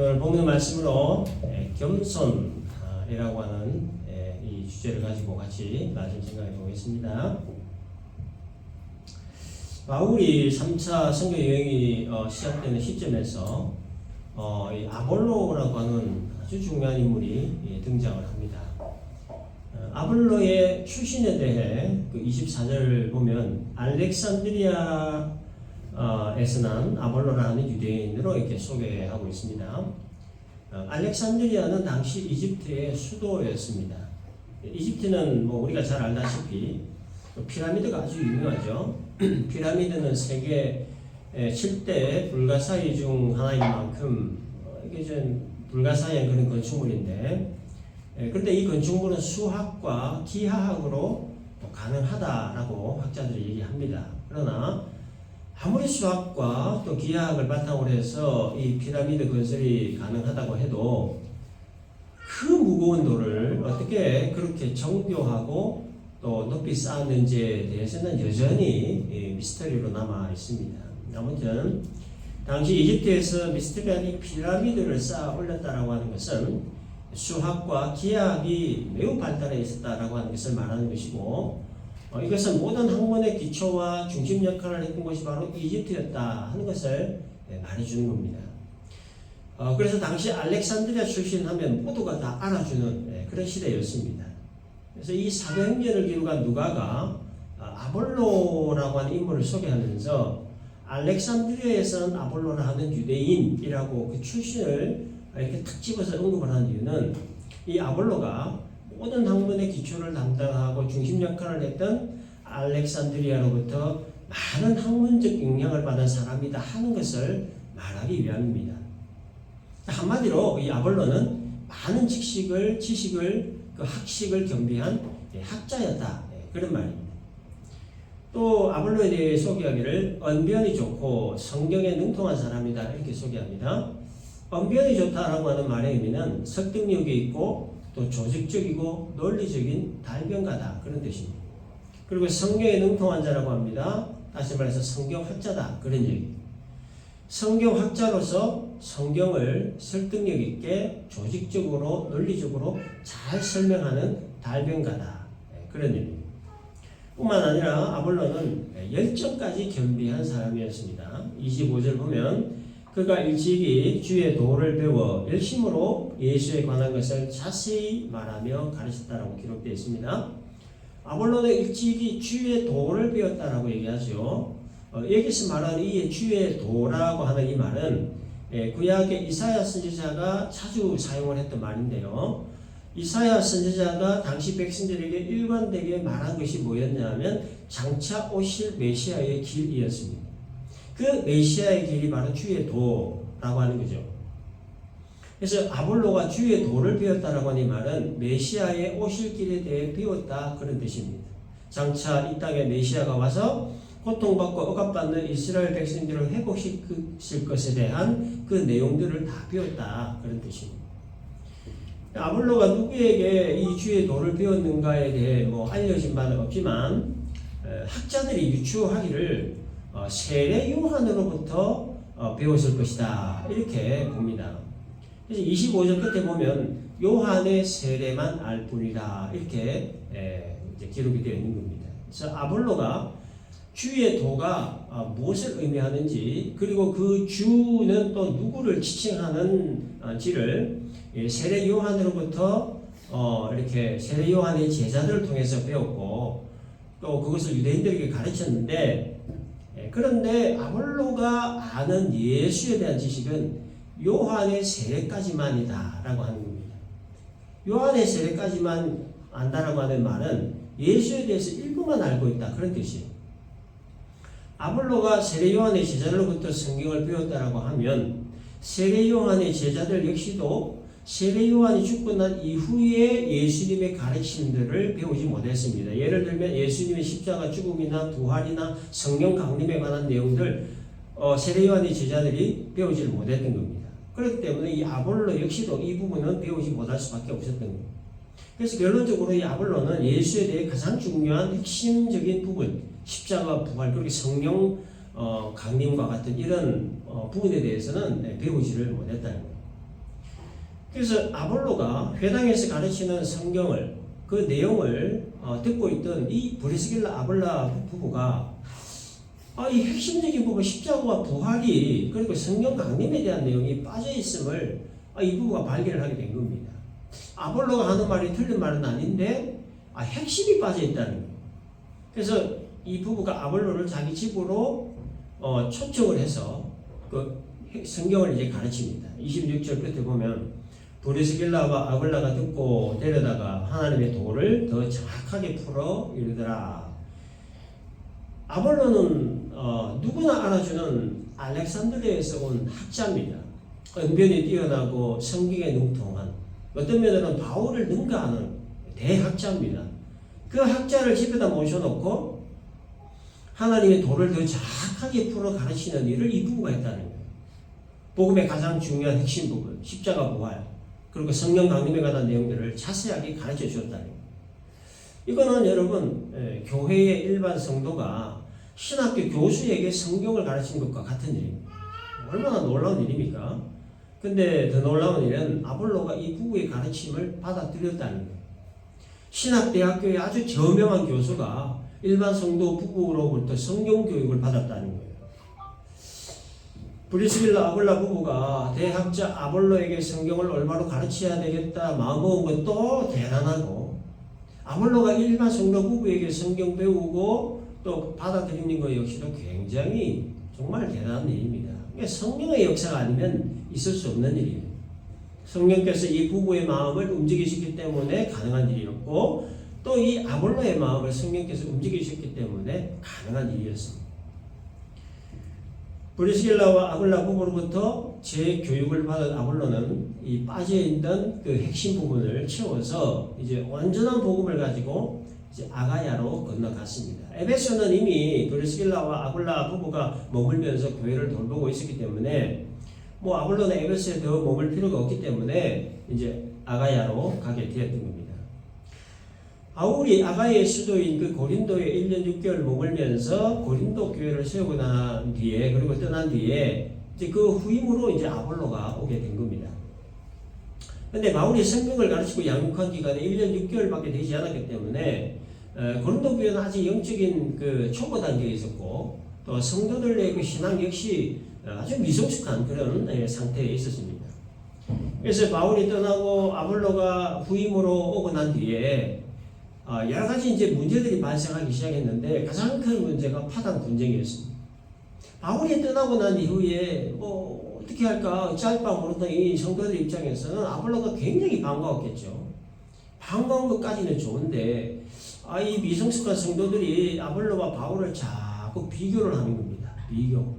오늘 본문 말씀으로 겸손이라고 하는 이 주제를 가지고 같이 나중 생각해 보겠습니다. 바울이 3차 선교 여행이 시작되는 시점에서 이 아볼로라고 하는 아주 중요한 인물이 등장을 합니다. 아볼로의 출신에 대해 그 24절을 보면 알렉산드리아에서 난 아볼로라는 유대인으로 이렇게 소개하고 있습니다. 알렉산드리아는 당시 이집트의 수도였습니다. 이집트는 뭐 우리가 잘 알다시피 피라미드가 아주 유명하죠. 피라미드는 세계 7대 불가사의 중 하나인 만큼 이게 좀 불가사의한 그런 건축물인데, 그런데 이 건축물은 수학과 기하학으로 가능하다라고 학자들이 얘기합니다. 그러나 아무리 수학과 또 기하학을 바탕으로 해서 이 피라미드 건설이 가능하다고 해도 그 무거운 돌을 어떻게 그렇게 정교하고 또 높이 쌓았는지에 대해서는 여전히 미스터리로 남아 있습니다. 아무튼 당시 이집트에서 미스터리한 피라미드를 쌓아 올렸다라고 하는 것은 수학과 기하학이 매우 발달해 있었다라고 하는 것을 말하는 것이고, 이것은 모든 학문의 기초와 중심 역할을 했던 것이 바로 이집트였다 하는 것을 말해주는 겁니다. 그래서 당시 알렉산드리아 출신하면 모두가 다 알아주는 그런 시대였습니다. 그래서 이 사도행전을 기록한 누가가 아볼로라고 하는 인물을 소개하면서 알렉산드리아에서는 아볼로라 하는 유대인이라고 그 출신을 이렇게 탁 집어서 언급을 하는 이유는 이 아볼로가 모든 학문의 기초를 담당하고 중심 역할을 했던 알렉산드리아로부터 많은 학문적 영향을 받은 사람이다 하는 것을 말하기 위함입니다. 한마디로 이 아볼로는 많은 지식을 그 학식을 겸비한 학자였다, 그런 말입니다. 또 아볼로에 대해 소개하기를 언변이 좋고 성경에 능통한 사람이다 이렇게 소개합니다. 언변이 좋다라고 하는 말의 의미는 설득력이 있고 또 조직적이고 논리적인 달변가다 그런 뜻입니다. 그리고 성경에 능통한 자라고 합니다. 다시 말해서 성경학자다 그런 얘기입니다. 성경학자로서 성경을 설득력 있게 조직적으로 논리적으로 잘 설명하는 달변가다 그런 의미입니다. 뿐만 아니라 아볼로는 열정까지 겸비한 사람이었습니다. 25절 보면 그가 일찍이 주의 도를 배워 열심으로 예수에 관한 것을 자세히 말하며 가르쳤다라고 기록되어 있습니다. 아볼로는 일찍이 주의 도를 배웠다라고 얘기하죠. 여기서 말하는 이 주의 도라고 하는 이 말은 구약의 이사야 선지자가 자주 사용을 했던 말인데요. 이사야 선지자가 당시 백성들에게 일관되게 말한 것이 뭐였냐면 장차 오실 메시아의 길이었습니다. 그 메시아의 길이 바로 주의 도라고 하는 거죠. 그래서 아볼로가 주의 도를 배웠다라고 하는 이 말은 메시아의 오실 길에 대해 배웠다 그런 뜻입니다. 장차 이 땅에 메시아가 와서 고통받고 억압받는 이스라엘 백성들을 회복시킬 것에 대한 그 내용들을 다 배웠다 그런 뜻입니다. 아볼로가 누구에게 이 주의 도를 배웠는가에 대해 알려진 바는 없지만 학자들이 유추하기를 세례 요한으로부터 배웠을 것이다 이렇게 봅니다. 그래서 25절 끝에 보면 요한의 세례만 알 뿐이다 이렇게 이제 기록이 되어 있는 겁니다. 그래서 아볼로가 주의 도가 무엇을 의미하는지, 그리고 그 주는 또 누구를 지칭하는지를 세례 요한으로부터 이렇게 세례 요한의 제자들을 통해서 배웠고 또 그것을 유대인들에게 가르쳤는데, 그런데 아볼로가 아는 예수에 대한 지식은 요한의 세례까지만이다 라고 하는 겁니다. 요한의 세례까지만 안다라고 하는 말은 예수에 대해서 일부만 알고 있다 그런 뜻이에요. 아볼로가 세례 요한의 제자들로부터 성경을 배웠다라고 하면 세례 요한의 제자들 역시도 세례 요한이 죽고 난 이후에 예수님의 가르침들을 배우지 못했습니다. 예를 들면 예수님의 십자가 죽음이나 부활이나 성령 강림에 관한 내용들 세례 요한의 제자들이 배우지를 못했던 겁니다. 그렇기 때문에 이 아볼로 역시도 이 부분은 배우지 못할 수밖에 없었던 겁니다. 그래서 결론적으로 이 아볼로는 예수에 대해 가장 중요한 핵심적인 부분, 십자가 부활, 그리고 성령 강림과 같은 이런 부분에 대해서는 배우지를 못했다는 거예요. 그래서 아볼로가 회당에서 가르치는 성경을 그 내용을 듣고 있던 이 브리스길라 아볼라 부부가 이 핵심적인 부분 십자가와 부활이 그리고 성경 강림에 대한 내용이 빠져 있음을 이 부부가 발견을 하게 된 겁니다. 아볼로가 하는 말이 틀린 말은 아닌데 핵심이 빠져 있다는 거예요. 그래서 이 부부가 아볼로를 자기 집으로 초청을 해서 그 성경을 이제 가르칩니다. 26절 끝에 보면 브리스길라와 아볼라가 듣고 데려다가 하나님의 도를 더 정확하게 풀어 이르더라. 아볼로는 누구나 알아주는 알렉산드리아에서 온 학자입니다. 언변이 뛰어나고 성경에 능통한, 어떤 면에는 바울을 능가하는 대학자입니다. 그 학자를 집에다 모셔놓고 하나님의 도를 더 정확하게 풀어 가르치는 일을 이 부부가 했다는 거예요. 복음의 가장 중요한 핵심 부분, 십자가 부활, 그리고 성령 강림에 관한 내용들을 자세하게 가르쳐 주었다는 거예요. 이거는 여러분, 교회의 일반 성도가 신학교 교수에게 성경을 가르치는 것과 같은 일입니다. 얼마나 놀라운 일입니까? 근데 더 놀라운 일은 아볼로가 이 부부의 가르침을 받아들였다는 거예요. 신학대학교의 아주 저명한 교수가 일반 성도 부부로부터 성경 교육을 받았다는 거예요. 브리스길라 아볼라 부부가 대학자 아볼로에게 성경을 올바로 가르쳐야 되겠다 마음먹은 것도 대단하고, 아볼로가 일반 성도 부부에게 성경 배우고 또 받아들이는 것 역시도 굉장히 정말 대단한 일입니다. 성령의 역사가 아니면 있을 수 없는 일이에요. 성령께서 이 부부의 마음을 움직이셨기 때문에 가능한 일이었고, 또 이 아볼로의 마음을 성령께서 움직이셨기 때문에 가능한 일이었습니다. 브리스길라와 아볼라 부부로부터 재교육을 받은 아볼로는 이 빠져있던 그 핵심 부분을 채워서 이제 완전한 복음을 가지고 이제 아가야로 건너갔습니다. 에베소는 이미 브리스길라와 아볼라 부부가 머물면서 교회를 돌보고 있었기 때문에 아볼로는 에베소에 더 머물 필요가 없기 때문에 이제 아가야로 가게 되었던 겁니다. 바울이 아가야의 수도인 그 고린도에 1년 6개월 머물면서 고린도 교회를 세우고 난 뒤에, 그리고 떠난 뒤에 이제 그 후임으로 이제 아볼로가 오게 된 겁니다. 근데 바울이 성경을 가르치고 양육한 기간에 1년 6개월밖에 되지 않았기 때문에 고린도 교회는 아직 영적인 그 초보 단계에 있었고, 또 성도들의 그 신앙 역시 아주 미성숙한 그런 상태에 있었습니다. 그래서 바울이 떠나고 아볼로가 후임으로 오고 난 뒤에 여러 가지 이제 문제들이 발생하기 시작했는데, 가장 큰 문제가 파당 분쟁이었습니다. 바울이 떠나고 난 이후에 어떻게 할까 어찌할 바 모르던 이 성도들 입장에서는 아볼로가 굉장히 반가웠겠죠. 반가운 것까지는 좋은데 이 미성숙한 성도들이 아볼로와 바울을 자꾸 비교를 하는 겁니다. 비교.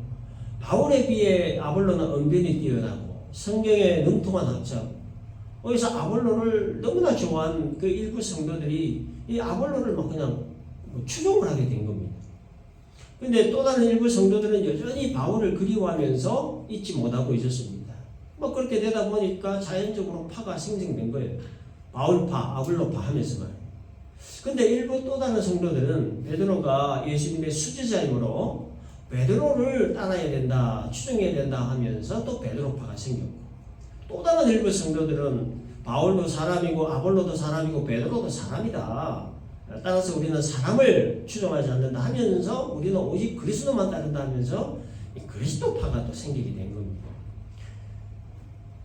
바울에 비해 아볼로는 언변이 뛰어나고 성경에 능통한 학자고, 거기서 아볼로를 너무나 좋아한 그 일부 성도들이 이 아볼로를 그냥 추종을 하게 된 겁니다. 근데 또 다른 일부 성도들은 여전히 바울을 그리워하면서 잊지 못하고 있었습니다. 그렇게 되다 보니까 자연적으로 파가 생성된 거예요. 바울파, 아볼로파 하면서 말이에요. 근데 일부 또 다른 성도들은 베드로가 예수님의 수제자이므로 베드로를 따라야 된다, 추종해야 된다 하면서 또 베드로파가 생겼고, 또 다른 일부 성도들은 바울도 사람이고 아볼로도 사람이고 베드로도 사람이다, 따라서 우리는 사람을 추종하지 않는다 하면서 우리는 오직 그리스도만 따른다 하면서 그리스도파가 또 생기게 된 겁니다.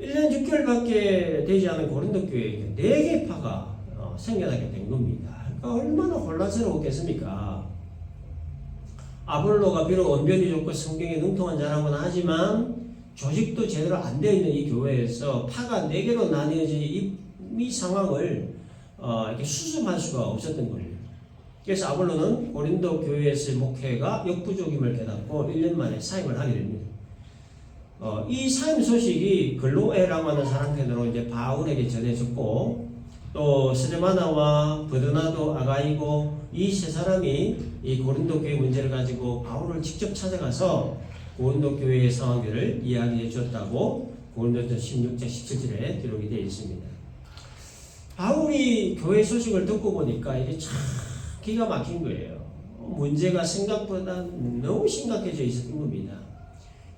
1년 6개월밖에 되지 않은 고린도 교회에 4개 파가 생겨나게 된 겁니다. 그러니까 얼마나 혼란스러웠겠습니까? 아볼로가 비록 언변이 좋고 성경에 능통한 자라고는 하지만 조직도 제대로 안 되어 있는 이 교회에서 파가 4개로 나뉘어진 이 상황을 이렇게 수습할 수가 없었던 거예요. 그래서 아볼로는 고린도 교회에서의 목회가 역부족임을 깨닫고 1년 만에 사임을 하게 됩니다. 이 사임 소식이 글로에라고 하는 사람편으로 이제 바울에게 전해졌고, 또 스데마나와 버드나도 아가이고 이 세 사람이 이 고린도 교회 문제를 가지고 바울을 직접 찾아가서 고린도 교회의 상황들을 이야기해 줬다고 고린도전 16장 17절에 기록이 되어 있습니다. 바울이 교회 소식을 듣고 보니까 이게 참 기가 막힌 거예요. 문제가 생각보다 너무 심각해져 있었던 겁니다.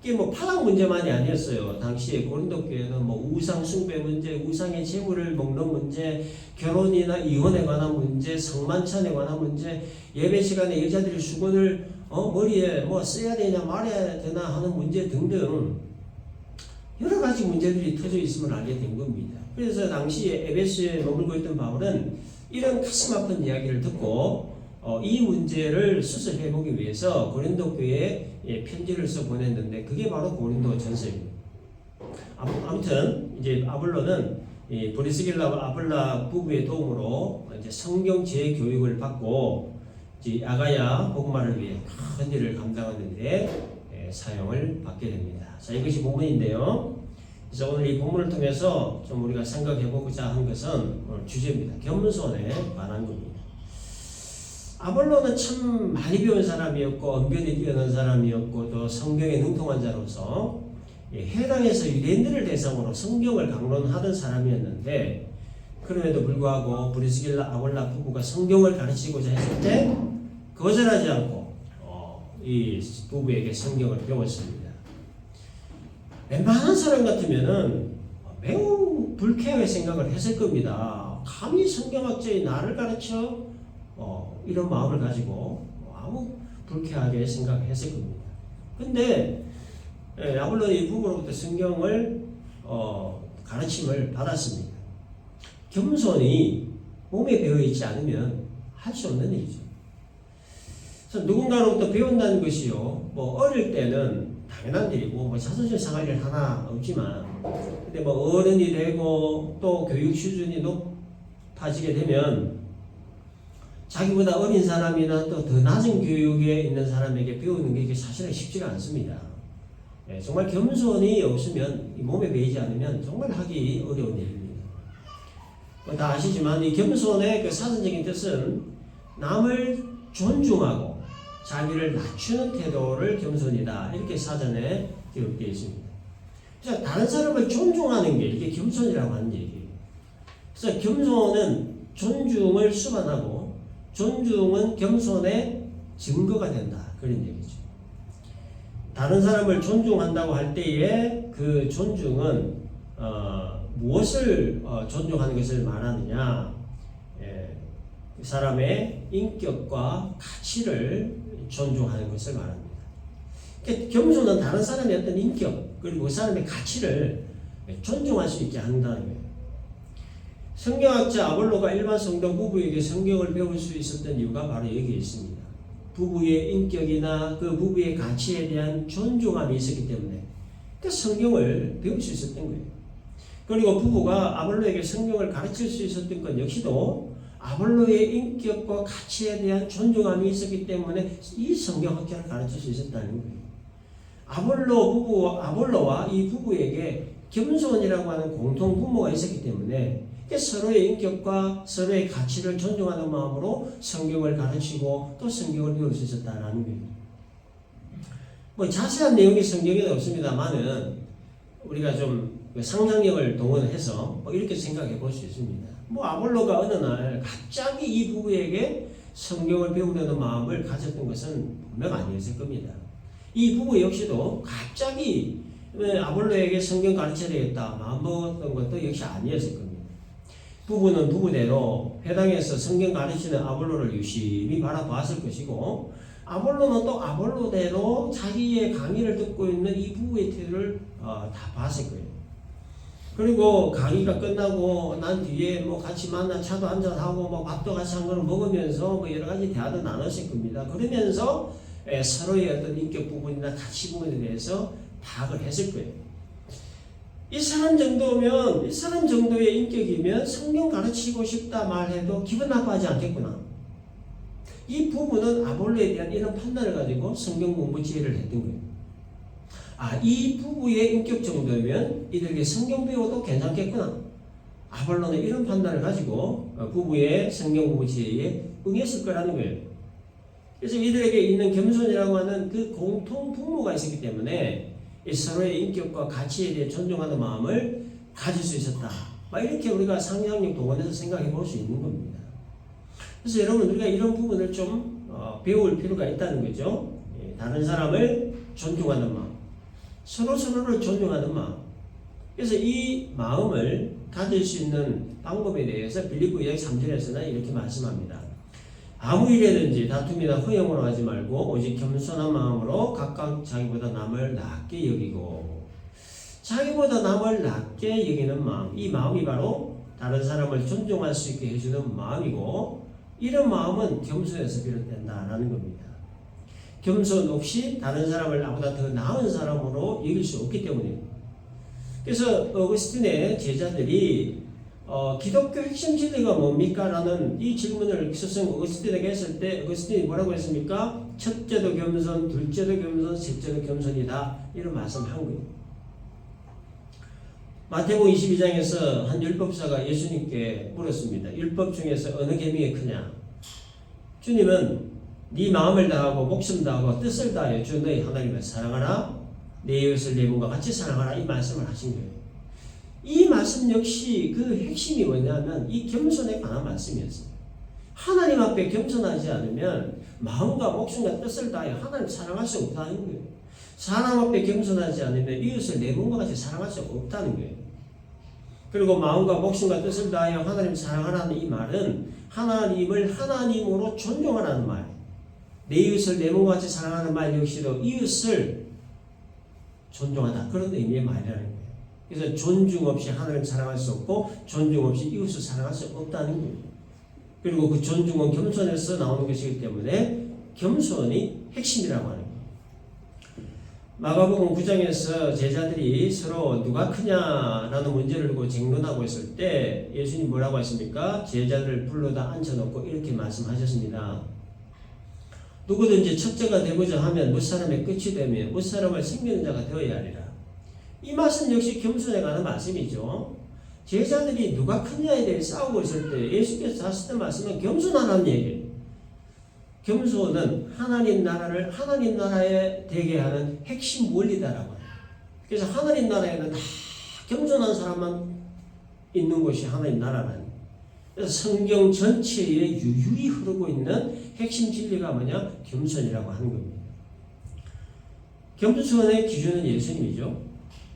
이게 뭐 파랑 문제만이 아니었어요. 당시에 고린도 교회는 뭐 우상 숭배 문제, 우상의 재물을 먹는 문제, 결혼이나 이혼에 관한 문제, 성만찬에 관한 문제, 예배 시간에 여자들이 수건을 머리에 뭐 써야 되냐 말아야 되나 하는 문제 등등 여러 가지 문제들이 터져 있음을 알게 된 겁니다. 그래서 당시에 에베소에 머물고 있던 바울은 이런 가슴 아픈 이야기를 듣고 이 문제를 수습해보기 위해서 고린도 교회에 편지를 써 보냈는데 그게 바로 고린도 전서입니다. 아무튼 이제 아볼로는 브리스길라와 아볼라 부부의 도움으로 이제 성경 재교육을 받고 이제 아가야 복음화를 위해 큰 일을 감당하는 데 사용을 받게 됩니다. 자, 이것이 본문인데요. 그래서 오늘 이 본문을 통해서 좀 우리가 생각해보고자 한 것은 오늘 주제입니다. 겸손에 관한 겁니다. 아볼로는 참 많이 배운 사람이었고 언변이 뛰어난 사람이었고 또 성경에 능통한 자로서 해당에서 유대인들을 대상으로 성경을 강론하던 사람이었는데 그럼에도 불구하고 브리스길라 아볼라 부부가 성경을 가르치고자 했을 때 거절하지 않고 이 부부에게 성경을 배웠습니다. 웬만한 사람 같으면은 매우 불쾌하게 생각을 했을 겁니다. 감히 성경학자의 나를 가르쳐 이런 마음을 가지고 아무 불쾌하게 생각했을 겁니다. 근데 아볼로의 부부로부터 성경을 가르침을 받았습니다. 겸손이 몸에 배어 있지 않으면 할 수 없는 일이죠. 그래서 누군가로부터 배운다는 것이요, 뭐 어릴 때는 당연한 일이고 뭐 자존심 상할 일 하나 없지만, 근데 뭐 어른이 되고 또 교육 수준이 높아지게 되면 자기보다 어린 사람이나 또 더 낮은 교육에 있는 사람에게 배우는 게 사실은 쉽지가 않습니다. 정말 겸손이 없으면, 몸에 배이지 않으면 정말 하기 어려운 일입니다. 다 아시지만 이 겸손의 그 사전적인 뜻은 남을 존중하고 자기를 낮추는 태도를 겸손이다, 이렇게 사전에 기록되어 있습니다. 그래서 다른 사람을 존중하는 게 이게 겸손이라고 하는 얘기예요. 그래서 겸손은 존중을 수반하고 존중은 겸손의 증거가 된다, 그런 얘기죠. 다른 사람을 존중한다고 할 때에 그 존중은 무엇을 존중하는 것을 말하느냐, 그 사람의 인격과 가치를 존중하는 것을 말합니다. 그러니까 겸손은 다른 사람의 어떤 인격 그리고 그 사람의 가치를 존중할 수 있게 한다는 거예요. 성경학자 아볼로가 일반 성도 부부에게 성경을 배울 수 있었던 이유가 바로 여기에 있습니다. 부부의 인격이나 그 부부의 가치에 대한 존중함이 있었기 때문에 그 성경을 배울 수 있었던 거예요. 그리고 부부가 아볼로에게 성경을 가르칠 수 있었던 것 역시도 아볼로의 인격과 가치에 대한 존중함이 있었기 때문에 이 성경학자를 가르칠 수 있었다는 거예요. 아볼로와 이 부부에게 겸손이라고 하는 공통 부모가 있었기 때문에 서로의 인격과 서로의 가치를 존중하는 마음으로 성경을 가르치고 또 성경을 배울 수 있었다는 거예요. 뭐 자세한 내용이 성경에는 없습니다만은 우리가 좀 상상력을 동원해서 이렇게 생각해 볼 수 있습니다. 아볼로가 어느 날 갑자기 이 부부에게 성경을 배우려는 마음을 가졌던 것은 분명 아니었을 겁니다. 이 부부 역시도 갑자기 아볼로에게 성경 가르쳐야 되겠다 마음 먹었던 것도 역시 아니었을 겁니다. 부부는 부부대로 회당에서 성경 가르치는 아볼로를 유심히 바라봤을 것이고, 아볼로는 또 아볼로대로 자기의 강의를 듣고 있는 이 부부의 태도를 다 봤을 거예요. 그리고 강의가 끝나고 난 뒤에 같이 만나 차도 한잔하고 밥도 같이 한 걸 먹으면서 여러 가지 대화도 나눴을 겁니다. 그러면서 서로의 어떤 인격 부분이나 가치 부분에 대해서 파악을 했을 거예요. 이 사람 정도의 인격이면 성경 가르치고 싶다 말해도 기분 나빠하지 않겠구나. 이 부부는 아볼로에 대한 이런 판단을 가지고 성경 공부 지혜를 했던 거예요. 이 부부의 인격 정도면 이들에게 성경 배워도 괜찮겠구나. 아볼로는 이런 판단을 가지고 부부의 성경 공부 지혜에 응했을 거라는 거예요. 그래서 이들에게 있는 겸손이라고 하는 그 공통 부모가 있었기 때문에 서로의 인격과 가치에 대해 존중하는 마음을 가질 수 있었다. 이렇게 우리가 상상력 동원해서 생각해 볼 수 있는 겁니다. 그래서 여러분, 우리가 이런 부분을 좀 배울 필요가 있다는 거죠. 다른 사람을 존중하는 마음, 서로서로를 존중하는 마음. 그래서 이 마음을 가질 수 있는 방법에 대해서 빌립보 2장 3절에서는 이렇게 말씀합니다. 아무 일에든지 다툼이나 허용으로 하지 말고 오직 겸손한 마음으로 각각 자기보다 남을 낮게 여기고, 자기보다 남을 낮게 여기는 마음, 이 마음이 바로 다른 사람을 존중할 수 있게 해주는 마음이고, 이런 마음은 겸손에서 비롯된다라는 겁니다. 겸손 없이 다른 사람을 나보다 더 나은 사람으로 여길 수 없기 때문입니다. 그래서 어거스틴의 제자들이 기독교 핵심 진리가 뭡니까? 라는 이 질문을 스승 어거스틴에게 했을 때 어거스틴이 뭐라고 했습니까? 첫째도 겸손, 둘째도 겸손, 셋째도 겸손이다. 이런 말씀을 한 거예요. 마태복음 22장에서 한 율법사가 예수님께 물었습니다. 율법 중에서 어느 계명이 크냐? 주님은 네 마음을 다하고 목숨 다하고 뜻을 다하여 주 너희 하나님을 사랑하라, 내 이웃을 내 몸과 같이 사랑하라, 이 말씀을 하신 거예요. 이 말씀 역시 그 핵심이 뭐냐면 이 겸손에 관한 말씀이었어요. 하나님 앞에 겸손하지 않으면 마음과 목숨과 뜻을 다하여 하나님 사랑할 수 없다는 거예요. 사람 앞에 겸손하지 않으면 이웃을 내 몸과 같이 사랑할 수 없다는 거예요. 그리고 마음과 목숨과 뜻을 다하여 하나님 사랑하라는 이 말은 하나님을 하나님으로 존중하라는 말, 내 이웃을 내 몸과 같이 사랑하는 말 역시도 이웃을 존중하다, 그런 의미의 말이라는 거예요. 그래서 존중 없이 하나님 사랑할 수 없고 존중 없이 이웃을 사랑할 수 없다는 거예요. 그리고 그 존중은 겸손에서 나오는 것이기 때문에 겸손이 핵심이라고 하는 거예요. 마가복음 9장에서 제자들이 서로 누가 크냐라는 문제를 두고 쟁론하고 있을 때 예수님 뭐라고 하십니까? 제자들을 불러다 앉혀놓고 이렇게 말씀하셨습니다. 누구든지 첫째가 되고자 하면 무사람의 끝이 되며 무사람을 섬기는 자가 되어야 하리라. 이 말씀 역시 겸손에 관한 말씀이죠. 제자들이 누가 크냐에 대해 싸우고 있을 때 예수께서 하시던 말씀은 겸손하라는 얘기예요. 겸손은 하나님 나라를 하나님 나라에 되게 하는 핵심 원리다라고 해요. 그래서 하나님 나라에는 다 겸손한 사람만 있는 곳이 하나님 나라라는. 그래서 성경 전체에 유유히 흐르고 있는 핵심 진리가 뭐냐? 겸손이라고 하는 겁니다. 겸손의 기준은 예수님이죠.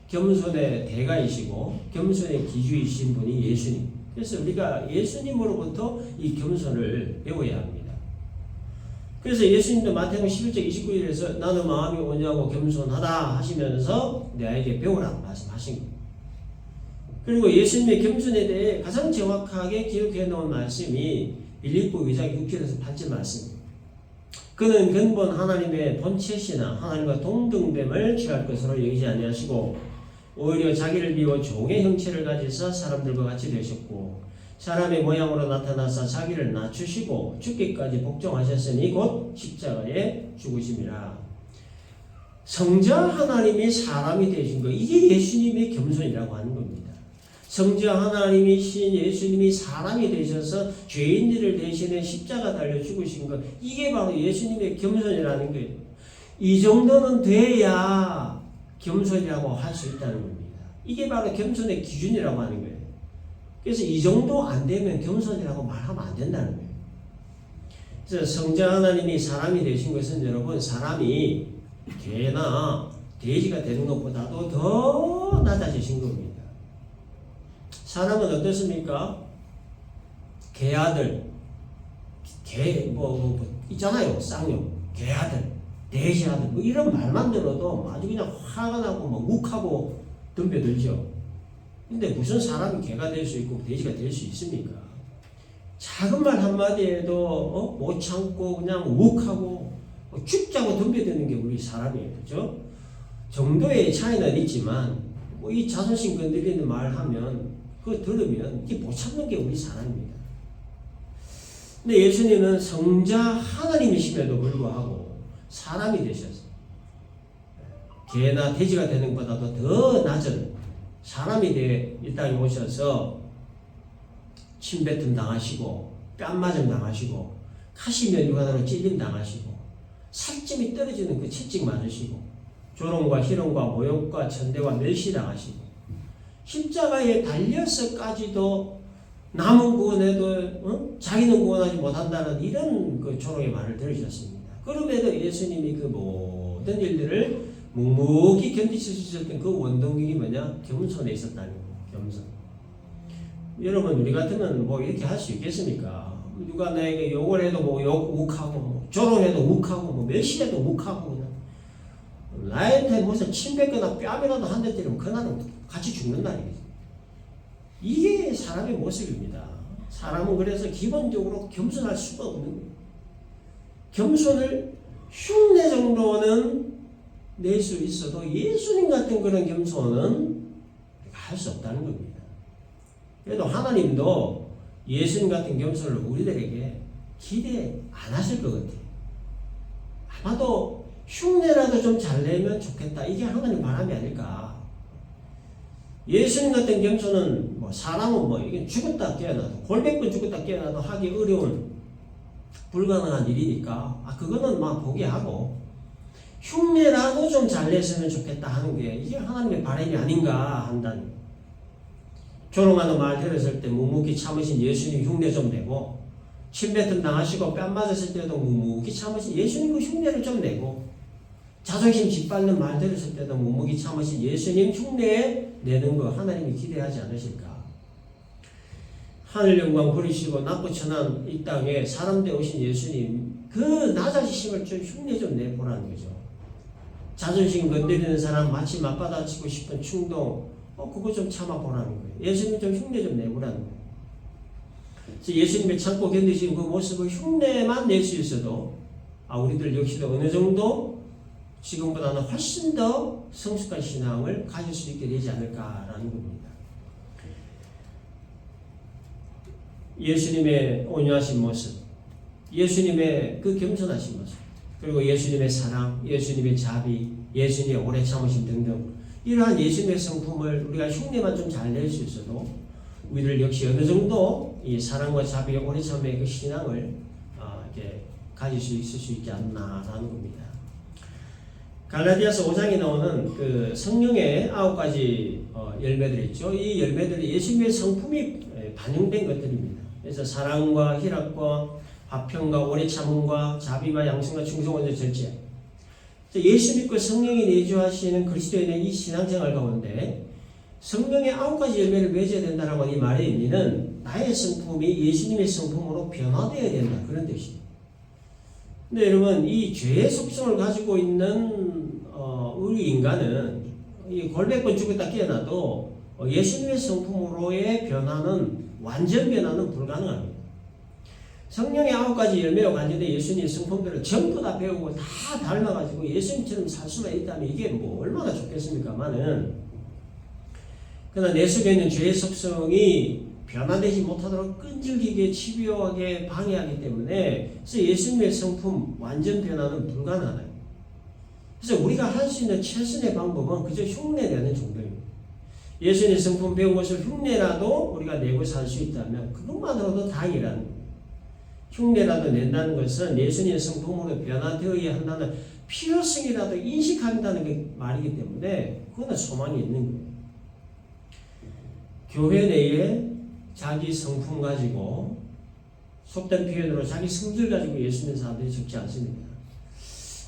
겸손의 대가이시고 겸손의 기주이신 분이 예수님. 그래서 우리가 예수님으로부터 이 겸손을 배워야 합니다. 그래서 예수님도 마태복음 11장 29절에서 나는 마음이 온유하고 겸손하다 하시면서 내에게 배우라 말씀하신 겁니다. 그리고 예수님의 겸손에 대해 가장 정확하게 기록해 놓은 말씀이 빌립보 2장 6절에서 8절 말씀입니다. 그는 근본 하나님의 본체시나 하나님과 동등됨을 취할 것으로 여기지 아니하시고 오히려 자기를 비워 종의 형체를 가지사 사람들과 같이 되셨고 사람의 모양으로 나타나사 자기를 낮추시고 죽기까지 복종하셨으니 곧 십자가에 죽으심이라. 성자 하나님이 사람이 되신 것, 이게 예수님의 겸손이라고 하는 겁니다. 성자 하나님이신 예수님이 사람이 되셔서 죄인들을 대신해 십자가 달려 죽으신 것, 이게 바로 예수님의 겸손이라는 거예요. 이 정도는 돼야 겸손이라고 할 수 있다는 겁니다. 이게 바로 겸손의 기준이라고 하는 거예요. 그래서 이 정도 안 되면 겸손이라고 말하면 안 된다는 거예요. 그래서 성자 하나님이 사람이 되신 것은 여러분, 사람이 개나 돼지가 되는 것보다도 더 낮아지신 겁니다. 사람은 어떻습니까? 개아들, 있잖아요. 쌍욕, 개아들, 돼지아들, 뭐 이런 말만 들어도 아주 그냥 화가 나고 욱하고 덤벼들죠. 근데 무슨 사람이 개가 될 수 있고 돼지가 될 수 있습니까? 작은 말 한마디에도 못 참고 그냥 욱하고 죽자고 덤벼드는 게 우리 사람이에요. 그죠? 정도의 차이는 있지만 이 자존심 건드리는 말 하면 그거 들으면 이게 못 참는 게 우리 사람입니다. 근데 예수님은 성자 하나님이심에도 불구하고 사람이 되셔서 개나 돼지가 되는 것보다도 더 낮은 사람이 이 땅에 오셔서 침뱉음 당하시고 뺨맞음 당하시고 가시면류관으로 찔림 당하시고 살점이 떨어지는 그 채찍 맞으시고 조롱과 희롱과 모욕과 천대와 멸시 당하시고 십자가에 달려서까지도 남은 구원해도 자기는 구원하지 못한다는 이런 그 조롱의 말을 들으셨습니다. 그럼에도 예수님이 그 모든 일들을 묵묵히 견디실 수 있었던 그 원동력이 뭐냐? 겸손에 있었다는 거예요. 겸손. 여러분 우리 같으면 뭐 이렇게 할 수 있겠습니까? 누가 나에게 욕을 해도 뭐 욕 욱하고 뭐 조롱해도 욱하고 뭐 멸시해도 욱하고 그냥 나한테 무슨 침 뱉거나 뺨이라도 한 대 때리면 그날은 같이 죽는다는 거죠. 이게 사람의 모습입니다. 사람은 그래서 기본적으로 겸손할 수가 없는 거예요. 겸손을 흉내 정도는 낼 수 있어도 예수님 같은 그런 겸손은 할 수 없다는 겁니다. 그래도 하나님도 예수님 같은 겸손을 우리들에게 기대 안 하실 것 같아요. 아마도 흉내라도 좀 잘 내면 좋겠다. 이게 하나님 바람이 아닐까. 예수님 같은 겸손은 뭐 사람은 뭐 이게 죽었다 깨어나도 골백번 죽었다 깨어나도 하기 어려운 불가능한 일이니까 그거는 막 포기하고 흉내라도 좀 잘 냈으면 좋겠다 하는 게 이게 하나님의 바람이 아닌가 한다는. 조롱하는 말 들었을 때 묵묵히 참으신 예수님 흉내 좀 내고 침뱉음 당하시고 뺨 맞았을 때도 묵묵히 참으신 예수님 그 흉내를 좀 내고 자존심 짓밟는 말 들었을 때도 묵묵히 참으신 예수님 흉내 내는 거 하나님이 기대하지 않으실까? 하늘 영광 버리시고 낮고 천한 이 땅에 사람 되어 오신 예수님 그 낮아지심을 좀 흉내 좀 내보라는 거죠. 자존심 건드리는 사람 마치 맞받아치고 싶은 충동 그거 좀 참아보라는 거예요. 예수님 좀 흉내 좀 내보라는 거예요. 그래서 예수님의 참고 견디신 그 모습을 흉내만 낼 수 있어도 우리들 역시도 어느 정도 지금보다는 훨씬 더 성숙한 신앙을 가질 수 있게 되지 않을까라는 겁니다. 예수님의 온유하신 모습, 예수님의 그 겸손하신 모습, 그리고 예수님의 사랑, 예수님의 자비, 예수님의 오래 참으심 등등 이러한 예수님의 성품을 우리가 흉내만 좀 잘 낼 수 있어도 우리들 역시 어느 정도 이 사랑과 자비, 오래 참음의 그 신앙을 이렇게 가질 수 있을 수 있지 않나라는 겁니다. 갈라디아서 5장에 나오는 그 성령의 9가지 열매들이 있죠. 이 열매들이 예수님의 성품이 반영된 것들입니다. 그래서 사랑과 희락과 화평과 오래 참음과 자비와 양심과 충성과 절제. 예수 믿고 성령이 내주하시는 그리스도인의 이 신앙생활 가운데 성령의 9가지 열매를 맺어야 된다라고 이 말의 의미는 나의 성품이 예수님의 성품으로 변화되어야 된다 그런 뜻입니다. 근데 여러분 이 죄의 속성을 가지고 있는 우리 인간은 이 골백번 죽었다 깨어나도 예수님의 성품으로의 변화는 완전 변화는 불가능합니다. 성령의 9가지 열매로 관련된 예수님의 성품들을 전부 다 배우고 다 닮아가지고 예수님처럼 살 수만 있다면 이게 뭐 얼마나 좋겠습니까만은 그러나 내 속에 있는 죄의 속성이 변화되지 못하도록 끈질기게 집요하게 방해하기 때문에 그래서 예수님의 성품 완전 변화는 불가능하다. 그래서 우리가 할 수 있는 최선의 방법은 그저 흉내내는 정도입니다. 예수님의 성품 배운 것을 흉내라도 우리가 내고 살 수 있다면 그것만으로도 다행이라는 거예요. 흉내라도 낸다는 것은 예수님의 성품으로 변화되어야 한다는 필요성이라도 인식한다는 게 말이기 때문에 그거는 소망이 있는 거예요. 교회 내에 자기 성품 가지고 속된 표현으로 자기 성질 가지고 예수 믿는 사람들이 적지 않습니다.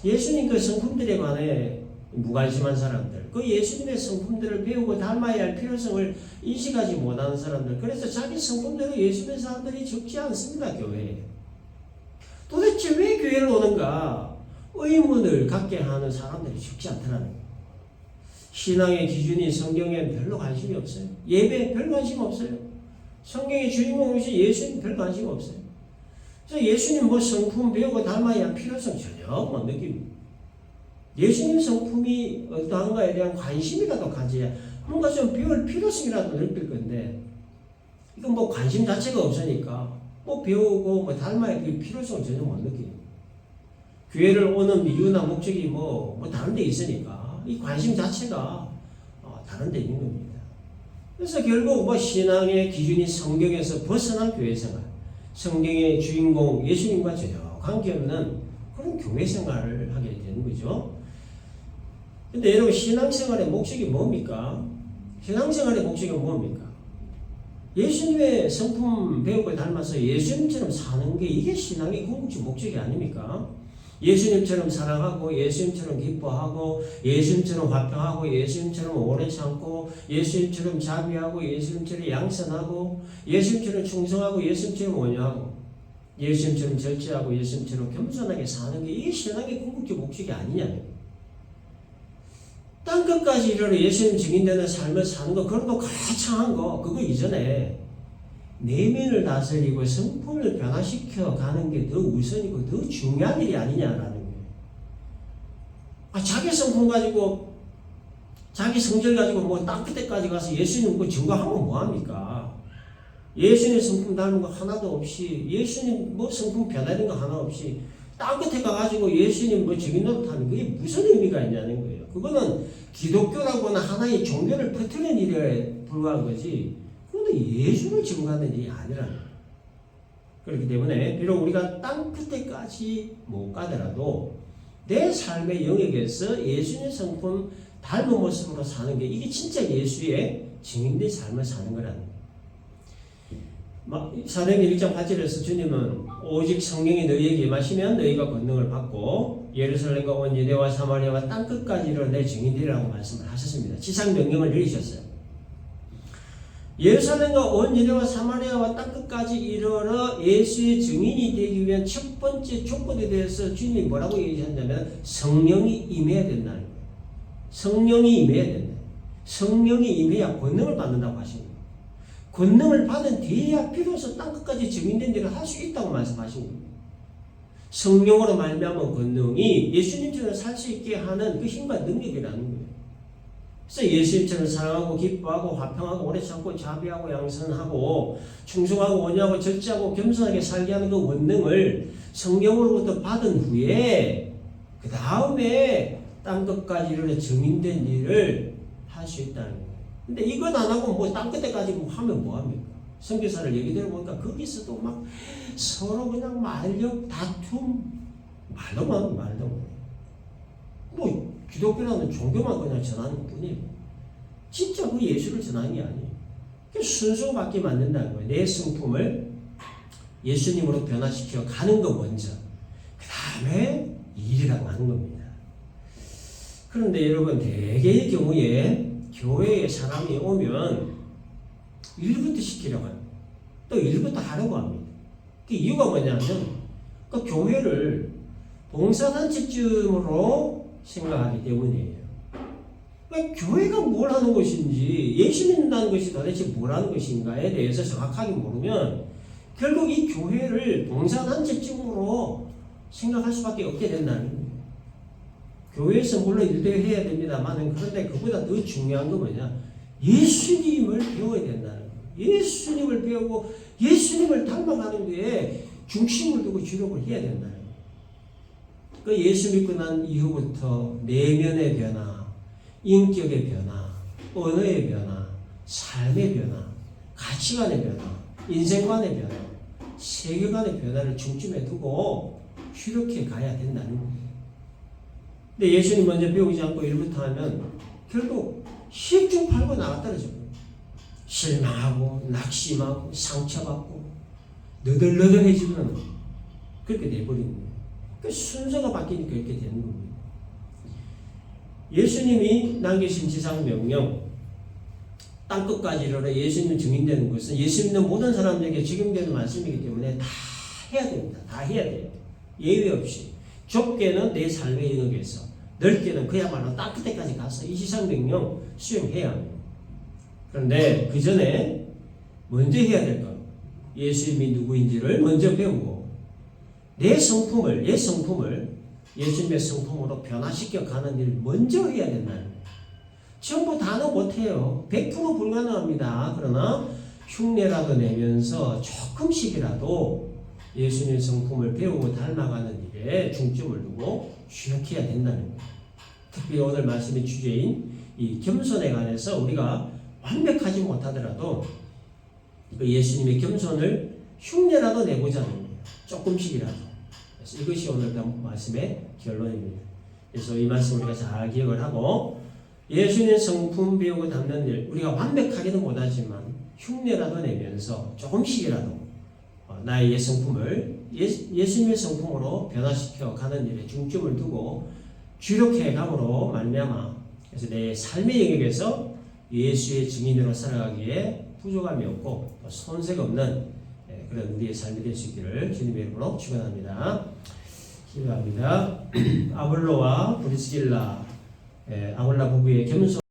예수님 그 성품들에 관해 무관심한 사람들, 그 예수님의 성품들을 배우고 닮아야 할 필요성을 인식하지 못하는 사람들, 그래서 자기 성품대로 예수 믿는 사람들이 적지 않습니다. 교회에. 도대체 왜 교회를 오는가 의문을 갖게 하는 사람들이 적지 않더라는 거예요. 신앙의 기준이 성경에 별로 관심이 없어요. 예배에 별 관심 없어요. 성경의 주인공이신 예수님 별 관심 없어요. 그래서 예수님 뭐 성품 배우고 닮아야 할 필요성 전혀 못 느낍니다. 예수님 성품이 어떠한가에 대한 관심이라도 가져야 뭔가 좀 배울 필요성이라도 느낄 건데 이건 뭐 관심 자체가 없으니까 뭐 배우고 뭐 닮아야 할 필요성을 전혀 못 느낍니다. 교회를 오는 이유나 목적이 뭐 다른 데 있으니까 이 관심 자체가 다른 데 있는 겁니다. 그래서 결국 뭐 신앙의 기준이 성경에서 벗어난 교회 생활, 성경의 주인공 예수님과 전혀 관계없는 그런 교회 생활을 하게 되는 거죠. 근데 여러분 신앙생활의 목적이 뭡니까? 신앙생활의 목적이 뭡니까? 예수님의 성품 배우고 닮아서 예수님처럼 사는 게 이게 신앙의 궁극적 목적이 아닙니까? 예수님처럼 사랑하고 예수님처럼 기뻐하고 예수님처럼 화평하고 예수님처럼 오래 참고 예수님처럼 자비하고 예수님처럼 양선하고 예수님처럼 충성하고 예수님처럼 온유하고 예수님처럼 절제하고 예수님처럼 겸손하게 사는 게 이게 신앙의 궁극적 목적이 아니냐. 땅끝까지 이르러 예수님 증인되는 삶을 사는 거, 그런 거 가창한 거, 그거 이전에 내면을 다스리고 성품을 변화시켜 가는 게 더 우선이고 더 중요한 일이 아니냐라는 거예요. 자기 성품 가지고, 자기 성질 가지고 뭐 땅끝에까지 가서 예수님 그 증거하면 뭐합니까? 예수님 성품 닮은 거 하나도 없이, 예수님 뭐 성품 변화된 거 하나 없이, 땅끝에 가가지고 예수님 뭐 증인 노릇하는 그게 무슨 의미가 있냐는 거예요. 그거는 기독교라고는 하나의 종교를 퍼뜨리는 일에 불과한 거지, 예수를 증거하는 일이 아니라는 거예요. 그렇기 때문에 비록 우리가 땅끝에까지 못 가더라도 내 삶의 영역에서 예수님의 성품 닮은 모습으로 사는 게 이게 진짜 예수의 증인된 삶을 사는 거라는 거예요. 사도행전 1장 8절에서 주님은 오직 성령이 너희에게 임하시면 너희가 권능을 받고 예루살렘과 온 유대와 사마리아와 땅끝까지로 내 증인되리라고 말씀을 하셨습니다. 지상 명령을 내리셨어요. 예루살렘과 온 유대와 사마리아와 땅끝까지 이르러 예수의 증인이 되기 위한 첫 번째 조건에 대해서 주님이 뭐라고 얘기하셨냐면 성령이 임해야 된다는 거예요. 성령이 임해야 된다. 성령이 임해야 권능을 받는다고 하신 거예요. 권능을 받은 뒤에야 비로소 땅끝까지 증인된 일을 할 수 있다고 말씀하신 거예요. 성령으로 말미암은 권능이 예수님처럼 살 수 있게 하는 그 힘과 능력이라는 거예요. 그래서 예수님처럼 사랑하고 기뻐하고 화평하고 오래 참고 자비하고 양선하고 충성하고 온유하고 절제하고 겸손하게 살게 하는 그 원능을 성령으로부터 받은 후에 그 다음에 땅끝까지 이르러 증인된 일을 할 수 있다는 거예요. 근데 이건 안 하고 뭐 땅끝에까지 하면 뭐합니까? 선교사를 얘기 들어보니까 거기서도 막 서로 그냥 말력 다툼 말도 뭐 기독교라는 종교만 그냥 전하는 뿐이에요. 진짜 그 예수를 전하는 게 아니에요. 순서밖에 만든다는 거예요. 내 성품을 예수님으로 변화시켜 가는 거 먼저. 그 다음에 일이라고 하는 겁니다. 그런데 여러분, 대개의 경우에 교회에 사람이 오면 일부터 시키려고 합니다. 또 일부터 하려고 합니다. 그 이유가 뭐냐면 그 교회를 봉사단체쯤으로 생각하기 때문이에요. 그러니까 교회가 뭘 하는 것인지, 예수 믿는다는 것이 도대체 뭘 하는 것인가에 대해서 정확하게 모르면 결국 이 교회를 봉사단체쯤으로 생각할 수밖에 없게 된다는 거예요. 교회에서 물론 일도 해야 됩니다만, 그런데 그보다 더 중요한 건 뭐냐? 예수님을 배워야 된다는 거예요. 예수님을 배우고 예수님을 닮아가는 데에 중심을 두고 주력을 해야 된다는 거예요. 그 예수 믿고 난 이후부터 내면의 변화, 인격의 변화, 언어의 변화, 삶의 변화, 가치관의 변화, 인생관의 변화, 세계관의 변화를 중심에 두고 이렇게 가야 된다는 거예요. 근데 예수님 먼저 배우지 않고 일부터 하면 결국 십중팔구 나가 떨어져요. 실망하고 낙심하고 상처받고 너덜너덜해지면 그렇게 돼버리는 거예요. 그 순서가 바뀌니까 이렇게 되는 겁니다. 예수님이 남기신 지상 명령, 땅끝까지 이르러 예수님 증인되는 것은 예수 믿는 모든 사람들에게 적용되는 말씀이기 때문에 다 해야 됩니다. 다 해야 돼요. 예외 없이. 좁게는 내 삶의 영역에서, 넓게는 그야말로 땅끝에까지 가서 이 지상 명령 수행해야 합니다. 그런데 그 전에 먼저 해야 될 것, 예수님이 누구인지를 먼저 배우고 내 성품을, 옛 성품을 예수님의 성품으로 변화시켜 가는 일을 먼저 해야 된다는 거예요. 전부 다는 못해요. 100% 불가능합니다. 그러나 흉내라도 내면서 조금씩이라도 예수님의 성품을 배우고 닮아가는 일에 중점을 두고 주력해야 된다는 거예요. 특히 오늘 말씀의 주제인 이 겸손에 관해서 우리가 완벽하지 못하더라도 그 예수님의 겸손을 흉내라도 내보자는 거예요. 조금씩이라도. 그래서 이것이 오늘 말씀의 결론입니다. 그래서 이 말씀 우리가 잘 기억을 하고 예수님의 성품 배우고 담는 일, 우리가 완벽하게는 못하지만 흉내라도 내면서 조금씩이라도 나의 옛 성품을 예수님의 성품으로 변화시켜 가는 일에 중점을 두고 주력해 감으로 말미암아 그래서 내 삶의 영역에서 예수의 증인으로 살아가기에 부족함이 없고 손색 없는 그런 우리의 삶이 될 수 있기를 주님의 이름으로 축원합니다. 기도합니다. 아볼로와 브리스길라 아볼라 부부의 겸손